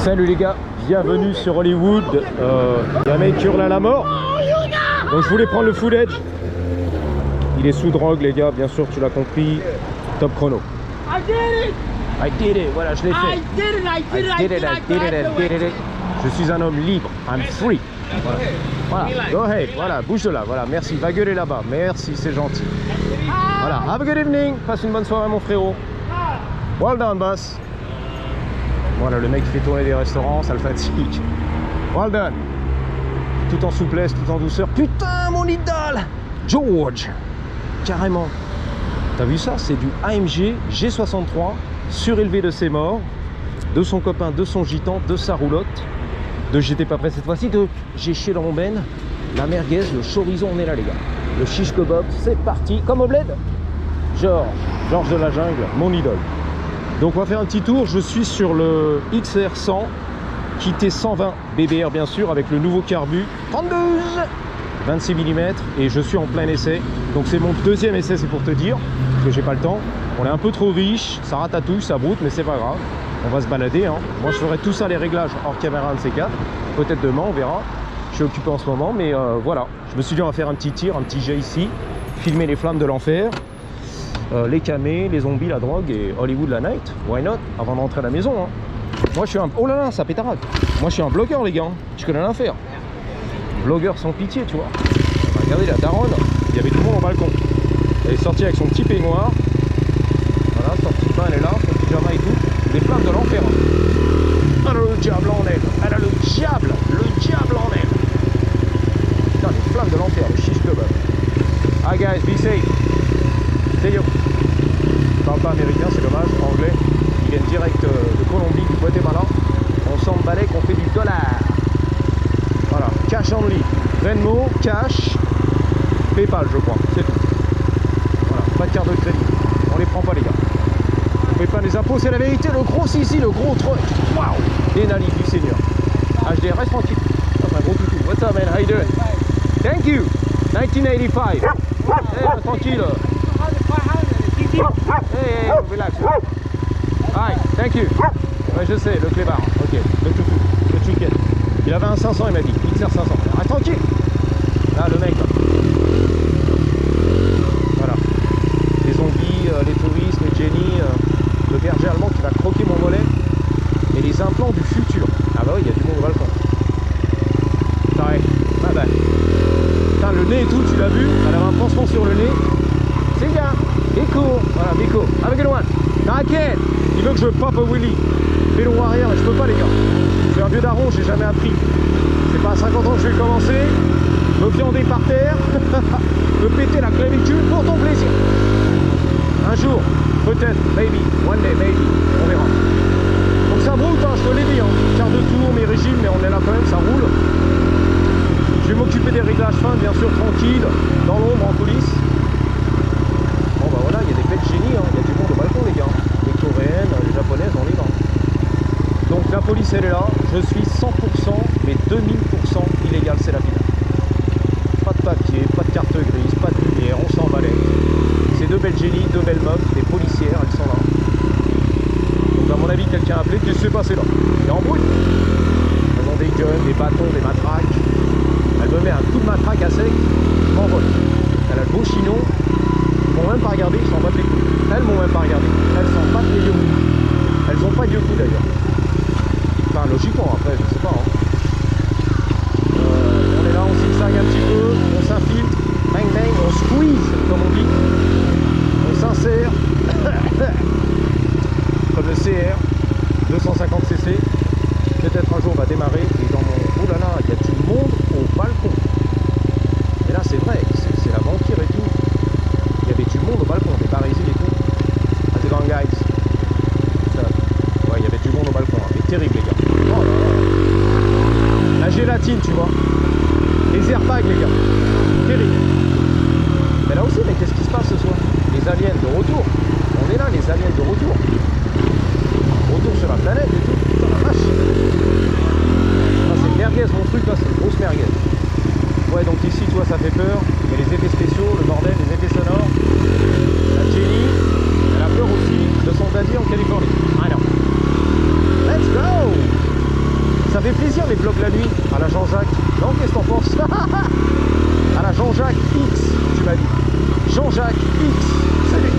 Salut les gars, bienvenue sur Hollywood. Y a un mec qui hurle à la mort. Donc je voulais prendre le footage. Il est sous drogue les gars, bien sûr tu l'as compris. Top chrono. I did it! I did it, voilà je l'ai fait. I did it! I did it! Je suis un homme libre, I'm free. Voilà, go ahead, voilà, bouge de là, voilà, merci, va gueuler là-bas, merci, c'est gentil. Voilà, have a good evening, passe une bonne soirée mon frérot. Well done boss. Voilà, le mec qui fait tourner des restaurants, ça le fatigue. Well done. Tout en souplesse, tout en douceur. Putain, mon idole George. Carrément. T'as vu ça? C'est du AMG G63, surélevé de ses morts, de son copain, de son gitan, de sa roulotte, de j'étais pas prêt cette fois-ci, de j'ai chié dans mon ben, la merguez, le chorizo, on est là les gars. Le shish kebab, c'est parti, comme au bled. Georges de la jungle, mon idole. Donc on va faire un petit tour, je suis sur le XR100, kité 120 BBR bien sûr, avec le nouveau carbu 32 26 mm, et je suis en plein essai. Donc c'est mon deuxième essai, c'est pour te dire, parce que j'ai pas le temps. On est un peu trop riche, ça ratatouille, ça broute, mais c'est pas grave. On va se balader, hein. Moi je ferai tout ça, les réglages hors caméra, un de ces quatre. Peut-être demain, on verra. Je suis occupé en ce moment, mais voilà. Je me suis dit on va faire un petit tir, un petit jet ici, filmer les flammes de l'enfer. Les camés, les zombies, la drogue et Hollywood la night, why not, avant de rentrer à la maison hein. Moi je suis un... Oh là là, ça pétarade. Moi je suis un blogueur les gars, je connais l'affaire. Blogueur sans pitié tu vois. Regardez la daronne, il y avait tout le monde au balcon. Elle est sortie avec son petit peignoir. Voilà, son petit pain elle est là, son pyjama et tout. Des flammes de l'enfer hein. Elle a le diable en elle, elle a le diable en elle. Putain les flammes de l'enfer, le shish kebab. Hi guys, be safe. C'est yo. Je parle pas américain, c'est dommage, anglais. Ils viennent direct de Colombie, du Guatemala. On s'en balait qu'on fait du dollar. Voilà, cash only. Venmo, cash, PayPal je crois, c'est tout. Voilà, pas de carte de crédit. On les prend pas les gars. On paye pas les impôts, c'est la vérité. Le gros Sissi, le gros truc. Waouh. Dénali du Seigneur. HDR, reste tranquille. C'est un gros toutou. What's up man, how you doing? Thank you. 1985. Hey, tranquille. Hey, relax. Hi, thank you. Ouais, je sais, le clébard. Ok, le toutou, le chicken. Il avait un 500, il m'a dit. XR 500. Ah, tranquille. Là, le mec. Là. Voilà. Les zombies, les touristes, les Jenny, le berger allemand qui va croquer mon mollet. Et les implants du futur. Ah bah oui, il y a du monde au balcon. Pareil. Ah bah. Putain, le nez et tout, tu l'as vu? Elle avait un pansement sur le nez. C'est bien. Biko, voilà, Biko, avec le one. T'inquiète, il veut que je pop a Willy. Vélo arrière, mais je peux pas les gars. Je suis un vieux daron, j'ai jamais appris. C'est pas à 50 ans que je vais commencer. Me viander par terre, me péter la clavicule pour ton plaisir. Un jour, peut-être, maybe, one day, maybe, on verra. Donc ça broute, hein, je te l'ai dit, hein. Quart de tour, mes régimes, mais on est là quand même, ça roule. Je vais m'occuper des réglages fins, bien sûr, tranquille, dans l'ombre, en coulisses. Bon bah voilà, il y a des belles génies, hein. Il y a du monde au balcon les gars. Les coréennes, les japonaises, on est là. Donc la police elle est là, je suis 100%, mais 2000% illégal, c'est la finale. Pas de papier, pas de carte grise, pas de lumière, on s'en balait. Ces deux belles génies, deux belles meufs, des policières, elles sont là. Donc à mon avis quelqu'un a appelé, qu'est-ce qui s'est passé là? Il y a embrouille. Elles ont des guns, des bâtons, des matraques. Elle me met un coup de matraque à sec, je m'envole. Elle a le beau chignon. Ils m'ont même pas regardé, ils s'en battent les couilles. Elles m'ont même pas regardé, elles s'en battent les yeux. Elles ont pas de yeux d'ailleurs. Enfin logiquement après, je sais pas. Hein. On est là, on zigzag un petit peu, on s'infiltre, bang bang, on squeeze comme on dit. On s'insère. Comme le CR 250cc. Peut-être un jour on va démarrer et dans mon... Oh là là, il y a du monde au balcon. Et là c'est vrai, c'est la banquière et tout. Il y avait du monde au balcon, des parisiens et tout. Ah c'est dans le guys. Ouais, il y avait du monde au balcon, hein. C'est terrible les gars. Oh là là. La gélatine, tu vois. Les airbags les gars. Terrible. Mais là aussi, mais qu'est-ce qui se passe ce soir? Les aliens de retour. On est là, les aliens de retour. Retour sur la planète et tout. Putain la vache. Ah, c'est merguez mon truc là, c'est une grosse merguez. Ouais donc ici tu vois ça fait peur. Il y a les effets spéciaux, le bordel, les effets sonores. La Jenny, elle a peur aussi de son daddy en Californie. I know. Let's go. fait plaisir les vlogs la nuit, à la Jean-Jacques. Non, qu'est-ce que t'en penses? À la Jean-Jacques X, tu m'as dit. Jean-Jacques X, salut.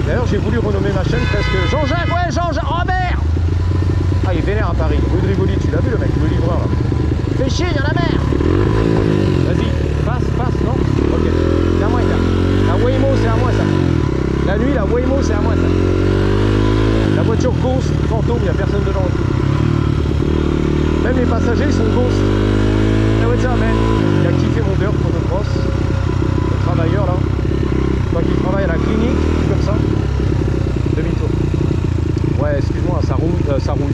D'ailleurs, j'ai voulu renommer ma chaîne presque Jean-Jacques, ouais, Jean-Jacques, oh merde. Ah, il est vénère à Paris, rue de Rivoli, tu l'as vu le mec, le livreur là. Fais chier, il y en a marre. Vas-y, passe, non? Ok, c'est à moi ça. La Waymo, c'est à moi ça. La nuit, la Waymo, c'est à moi ça. La voiture ghost, fantôme, il n'y a personne dedans. Même les passagers, ils sont ghost. Ah ouais, ça, man. Il a kiffé mon beurre motocross. Le travailleur là. Toi qui travaille à la clinique, comme ça. Demi-tour. Ouais, excuse-moi, ça rouille,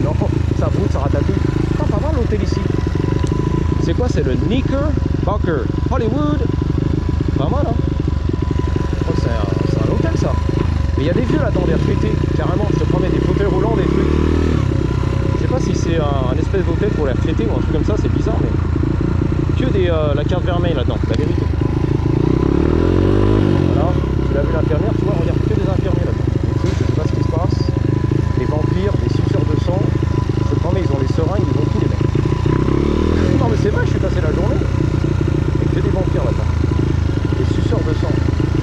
non. Ça broute, ça ratatouille. Ah, pas mal l'hôtel ici. C'est quoi? C'est le Knickerbocker Hollywood. Pas mal, hein. Oh, c'est un hôtel ça. Mais il y a des vieux là-dedans, des retraités. Carrément, je te promets, des fauteuils roulants, des trucs. Je sais pas si c'est un espèce d'hôtel pour les retraités ou un truc comme ça, c'est bizarre, mais que la carte vermeille là-dedans, la vérité. Voilà, tu l'as vu l'infirmière, tu vois, regarde, que des infirmiers là-dedans. Je sais pas ce qui se passe. Des vampires, des suceurs de sang. Je te promets, ils ont les seringues, ils ont tous les mecs. Non mais c'est vrai, je suis passé la journée. Il y a que des vampires là-dedans. Des suceurs de sang.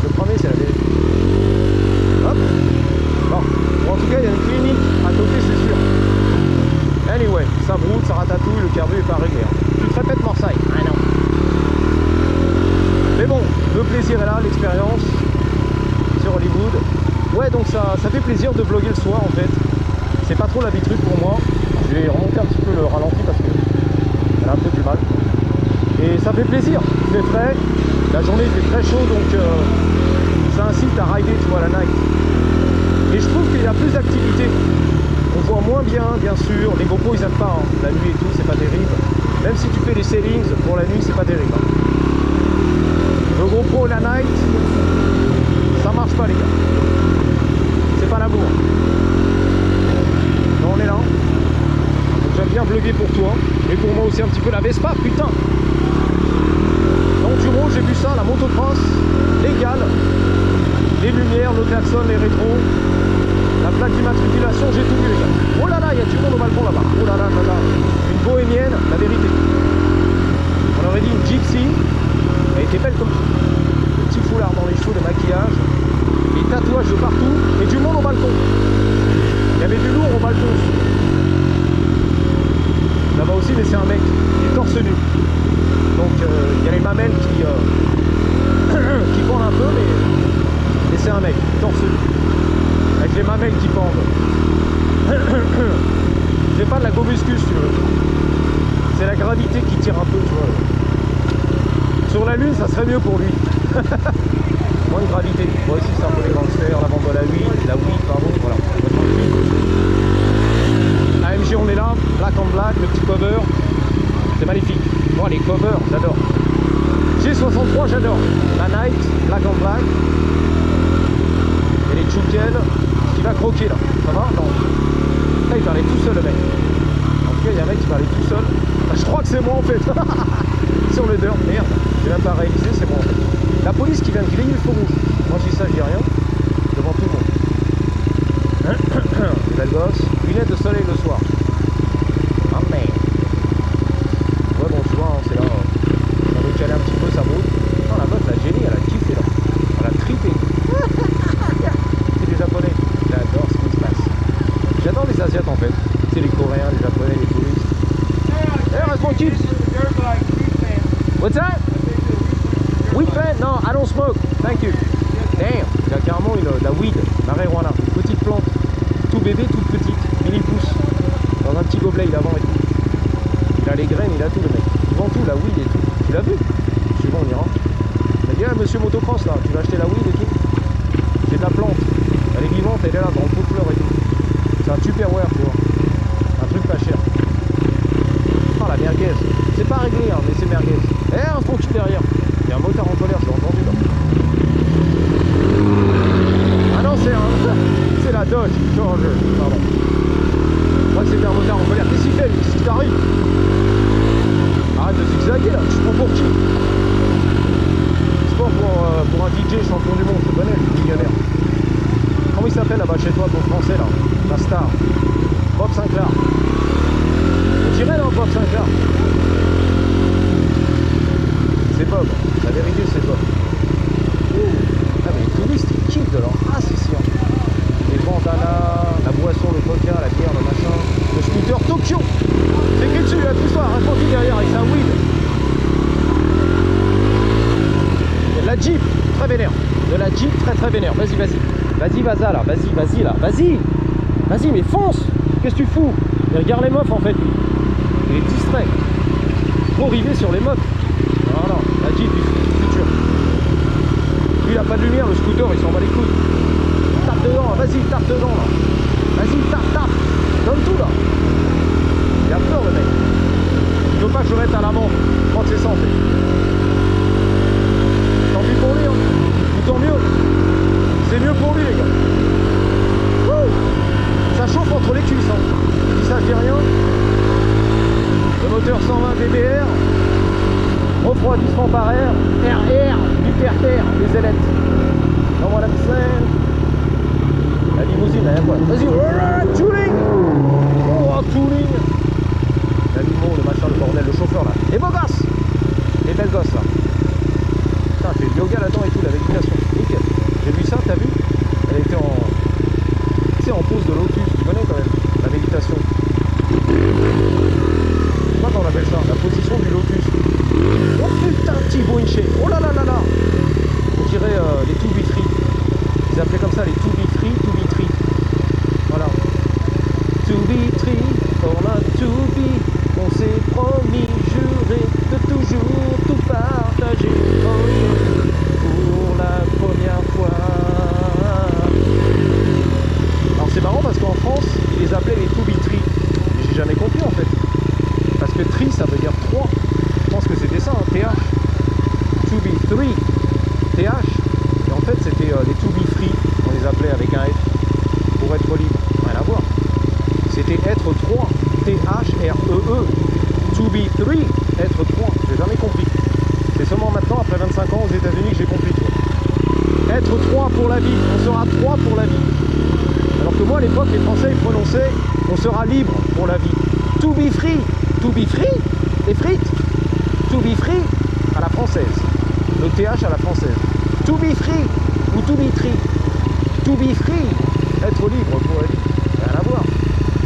Je te promets, c'est la vérité. Hop. Bon, en tout cas, il y a une clinique à côté, c'est sûr. Anyway, ça broute, ça ratatouille, le carbu est pas réglé. Hein. Tu te répètes Marseille? Ah non. Mais bon, le plaisir est là, l'expérience sur Hollywood. Ouais, donc ça fait plaisir de vlogger le soir en fait. C'est pas trop l'habitude pour moi. Je vais remonter un petit peu le ralenti parce que elle a un peu du mal. Et ça fait plaisir, il fait frais. La journée il fait très chaud donc ça incite à rider, tu vois, la night. Et je trouve qu'il y a plus d'activité. On voit moins bien sûr. Les GoPros ils aiment pas, hein. La nuit et tout, c'est pas terrible. Même si tu fais les settings pour la nuit, c'est pas terrible. Hein. Le GoPro la night, ça marche pas les gars. C'est pas l'amour. On est là. J'aime bien vlogger pour toi. Et pour moi aussi un petit peu la Vespa, putain. L'enduro, j'ai vu ça, la motocross, légale. Les lumières, le klaxon, les rétros. La plaque d'immatriculation, j'ai tout vu les gars. Oh là là, il y a du monde au balcon là-bas. Oh là là là là. Une bohémienne, la vérité. On aurait dit une gypsy. Elle était belle comme tout. Le petit foulard dans les cheveux, le maquillage. Les tatouages de partout. Et du monde au balcon. Il y avait du lourd au balcon aussi. Là-bas aussi, mais c'est un mec. Il est torse nu. Donc il y a les mamelles qui pendent un peu, mais c'est un mec, torse nu. Avec les mamelles qui pendent. C'est pas de la go muscu si tu veux. C'est la gravité qui tire un peu, tu vois. Sur la lune, ça serait mieux pour lui. Moins de gravité. Moi aussi, c'est un peu les gangsters, la bande de la weed, pardon, voilà. AMG, on est là, black on black, le petit cover. C'est magnifique. Bon, les covers, j'adore. G63, j'adore. La Night, black on black. Et les Choukel, qui va croquer là. Ça va? Non. Là, il parlait tout seul, le mec. En tout cas, il y a un mec qui parlait tout seul. Ah, je crois que c'est moi en fait. Sur le dirt, merde. J'ai même pas réalisé, c'est moi en fait. La police qui vient de griller le feu rouge. Moi, je dis ça, je dis rien. Devant tout le monde. Les belles gosses. Lunettes de soleil le soir. Ah, merde. Ouais, bon, tu vois, hein, c'est là. Ça veut caler un petit peu, ça brûle. Non, la meuf, la Jenny, elle a kiffé là. Elle a tripé. C'est des japonais. J'adore ce qui se passe. J'adore les asiates en fait. C'est les coréens, les japonais, les touristes. Hey, reste tranquille. What's that? Weed plant? No, I don't smoke. Thank you. Damn. Il a carrément de la weed, marijuana. Une petite plante. Tout bébé, toute petite. Mini pousse. Dans un petit gobelet, il a vendu et tout. Il a les graines, il a tout le mec. Il vend tout, la weed et tout. Tu l'as vu? Je sais pas, on ira. Il m'a dit, ah, monsieur motocross là, tu veux acheter la weed et tout? J'ai de la plante. Elle est vivante, elle est là dans le pot de fleurs et tout. C'est un tupperware, tu vois. Un truc pas cher. Oh la merguez. C'est pas réglé, hein, mais c'est merguez. Eh, un fond derrière. Il y a un motard en colère, je l'ai entendu là. Ah non, c'est la Dodge. Pardon. Ouais, c'était un motard en colère. Qu'est-ce qu'il fait, lui? Qu'est-ce qui t'arrive? Arrête de zigzaguer là, tu te prends pour qui? C'est pas pour un DJ champion du monde, je connais, le millionnaire. Comment il s'appelle là-bas chez toi, ton français là? La star. Bob Sinclair. Jeep très très vénère. Vas-y, vas-y. Vas-y, vas-y là. Vas-y, vas-y là. Vas-y. Vas-y, mais fonce. Qu'est-ce que tu fous? Il regarde les meufs en fait. Il est distrait. Trop rivé sur les meufs. Voilà, la Jeep du futur. Lui, il a pas de lumière, le scooter, il s'en bat les couilles. Tape dedans, vas-y, tape dedans là. Vas-y, tape. Donne tout là. Il a peur le mec. Il veut pas que je mette à l'amende. Quand c'est ça en fait. Tant pis pour lui, hein. Ou tant mieux. C'est mieux pour lui les gars. Wouh, ça chauffe entre les cuisses, hein. Si ça je dis rien. Le moteur 120 BBR. Refroidissement par air. RR, hyper-terre, les ailettes. Non voilà le scène. La limousine, là, quoi. Vas-y, tooling. Oh, tooling. La limo, le machin, le bordel, le chauffeur là. Les beaux gosses. Les belles gosses là. Putain, fait le yoga là-dedans et tout, la méditation. Nickel. J'ai vu ça, t'as vu? Elle était en... Tu sais, en pose de lotus, tu connais quand même, la méditation. Comment on appelle ça? La position du lotus. Oh putain, petit boinché. Oh là là là là. On dirait les to be free. Ils appelaient comme ça les to be free, to be tree. Voilà. To be tree, on a to be. On s'est promis, juré de toujours tout partager. Oh yeah. Pour la première fois. Alors c'est marrant parce qu'en France, ils les appelaient les to be tree. Mais j'ai jamais compris en fait. Parce que tree ça veut dire 3. Je pense que c'était ça, hein, TH. To be 3. TH. Et en fait c'était les to be free. On les appelait avec un F. Pour être libre. Rien à voir. C'était être 3. T-H-R-E-E. To be 3. Être 3. J'ai jamais compris. C'est seulement maintenant, après 25 ans aux États-Unis, que j'ai compris. Toi. Être 3 pour la vie. On sera 3 pour la vie. Alors que moi, à l'époque, les Français, ils prononçaient on sera libre pour la vie. To be free. To be free. Les frites. To be free à la française. Le TH à la française. To be free ou to be free. To be free. Être libre pour la vie. Rien à voir.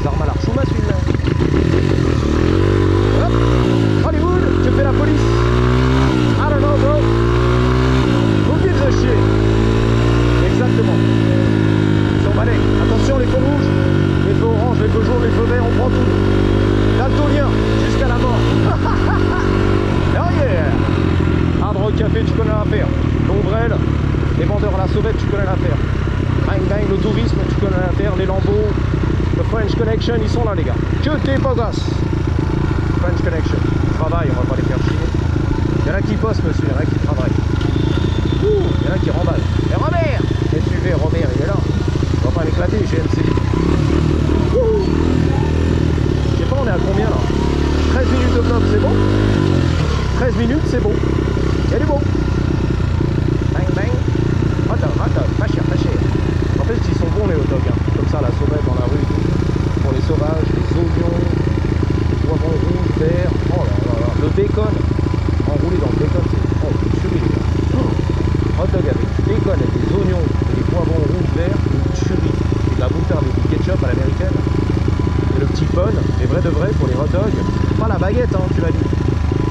Zarma Larchouma celui-là. Hop. Hollywood, je fais la police. I don't know bro. Who gives a shit? Exactement. Ils sont balais. Attention les feux rouges, les feux oranges, les feux jaunes, les feux verts, on prend tout. Daltonien, jusqu'à la mort. Oh yeah. Hard Rock Café, tu connais l'affaire. L'ombrelle, les vendeurs à la sauvette, tu connais l'affaire. Bang bang, le tourisme, tu connais l'affaire. Les lambeaux, le French Connection, ils sont là les gars. Que des beaux gosses. French Connection, ils travaillent, on va pas les faire chier. Il y en a qui bossent monsieur, il y en a qui travaillent. Il y en a qui remballent. Et Robert, SUV, Robert, il est là. On va pas l'éclater, GMC. Je sais pas, on est à combien là? 13 minutes de vlog, c'est bon? 13 minutes, c'est bon. Il y a du bon. Bang bang. Hot dog, pas cher, pas cher. En fait, ils sont bons les hot dogs. Hein. Comme ça, la sauvette dans la rue. Pour les sauvages, les oignons, les poivrons rouges, verts. Oh là là là. Le bacon. Enroulé dans le bacon, c'est. Oh, c'est tuerie les gars. Hot dog avec du bacon, avec des oignons, et des poivrons rouges, verts, une tuerie. Et de la moutarde et du ketchup à l'américaine. Et le petit bun, les vrais de vrais pour les hot dogs. Pas la baguette, hein, tu m'as dit.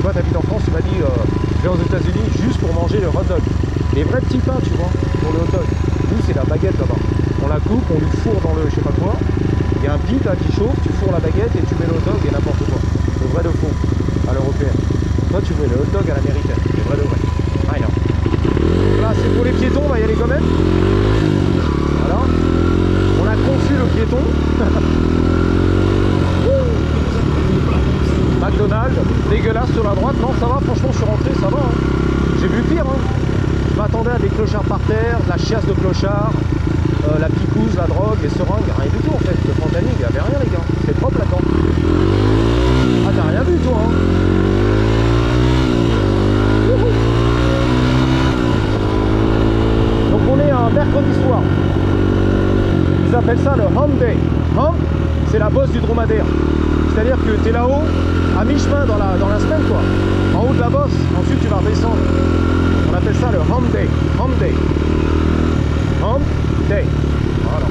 Toi, t'habites en France, tu m'as dit, je vais aux États-Unis juste pour manger le hot dog. Les vrais petits pains, tu vois, pour le hot dog. Nous, c'est la baguette là-bas. On la coupe, on lui fourre dans le je sais pas quoi. Il y a un pic là qui chauffe, tu fourres la baguette et tu mets le hot dog et n'importe quoi. Le vrai de faux, à l'européenne. Toi, tu mets le hot dog à l'américaine. Les vrais de vrai. I know. Là, c'est pour les piétons, on va y aller quand même. Voilà. On a conçu le piéton. McDonald's, dégueulasse sur la droite. Non, ça va, franchement, je suis rentré, ça va. Hein. J'ai vu pire. Hein. Je m'attendais à des clochards par terre, de la chiasse de clochards, la picouse, la drogue, les seringues, rien du tout en fait. Le fentanyl, il n'y avait rien les gars. C'est propre là-dedans. Ah, t'as rien vu toi, hein. Donc on est un mercredi soir. Ils appellent ça le hump day. Hump, c'est la bosse du dromadaire. C'est-à-dire que tu es là-haut, à mi-chemin dans la semaine quoi. En haut de la bosse, ensuite tu vas redescendre. On appelle ça le hump day. Hump day. Hump day. Voilà.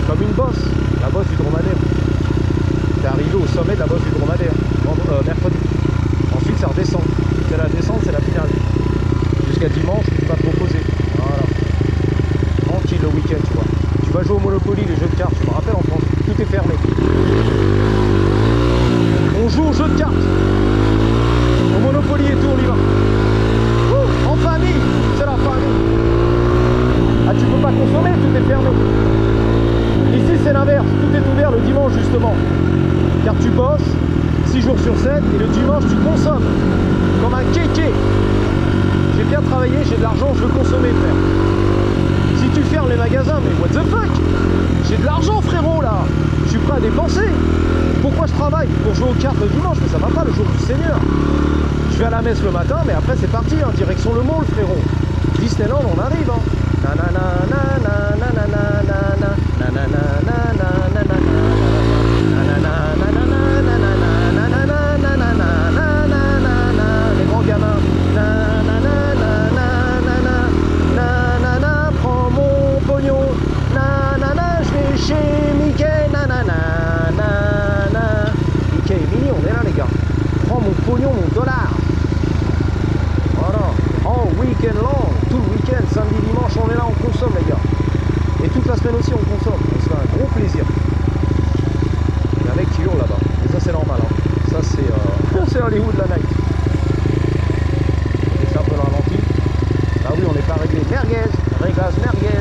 Comme une bosse, la bosse du dromadaire. Tu es arrivé au sommet de la bosse du dromadaire, mercredi. Ensuite ça redescend. C'est la descente, c'est la finale. Jusqu'à dimanche, tu vas te reposer. Voilà. c'est-à-dire tu bosses 6 jours sur 7 et le dimanche tu consommes comme un kéké. J'ai bien travaillé, j'ai de l'argent, je veux consommer, frère. Si tu fermes les magasins, mais what the fuck? J'ai de l'argent, frérot, là. Je suis prêt à dépenser. Pourquoi je travaille? Pour jouer aux cartes le dimanche, mais ça va pas, le jour du Seigneur. Je vais à la messe le matin, mais après c'est parti, hein, direction le mall, frérot. Disneyland, on arrive, hein. Les grands gamins. Prends mon pognon. Je vais chez Mickey. Mickey et Minnie, on est là, les gars. Prends mon pognon, mon dollar. Voilà. Oh, week-end long. Tout le week-end, samedi, dimanche, on est là, on consomme, les gars. Et toute la semaine aussi, on consomme. On se fait un gros plaisir. Il y a un mec qui hurle là-bas. Et ça, c'est normal. Hein. Ça, c'est Hollywood la night. Et c'est un peu le ralenti. Ah oui, on n'est pas réglé. Merguez. Réglage merguez.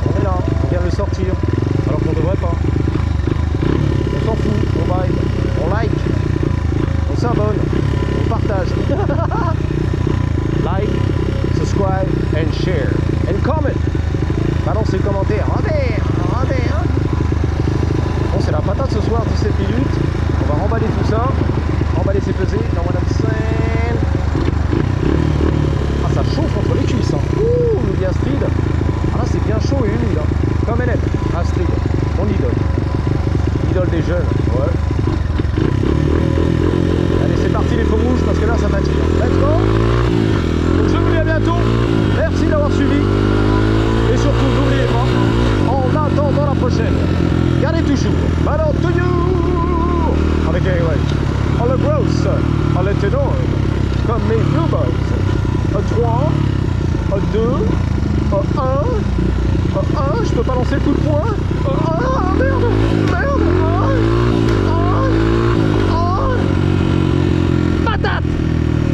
On est là. On vient de le sortir. Alors qu'on devrait pas. On s'en fout. On vibe. On like. On s'abonne. On partage. Like, subscribe and share. And comment. Balancez les commentaires. Robert. Bon, c'est la patate ce soir, 17 minutes. On va remballer tout ça. Remballer ses pesées. Dans Madame Seine. Ah, ça chauffe entre les cuisses. Hein. Ouh, nous dit Astrid. Ah là, c'est bien chaud et humide. Hein. Comme elle aime. Astrid, mon idole. Idole des jeunes. Ouais. Allez, c'est parti les feux rouges parce que là, ça fatigue. Let's go. Donc, je vous dis à bientôt. Merci d'avoir suivi. Et surtout, n'oubliez pas, en attendant la prochaine, gardez toujours, ballon to you. Avec les on le grosse, on le ténor, comme mes Blue Balls. Un 3, un 2, un 1, je peux pas lancer le coup de poing. Ah merde.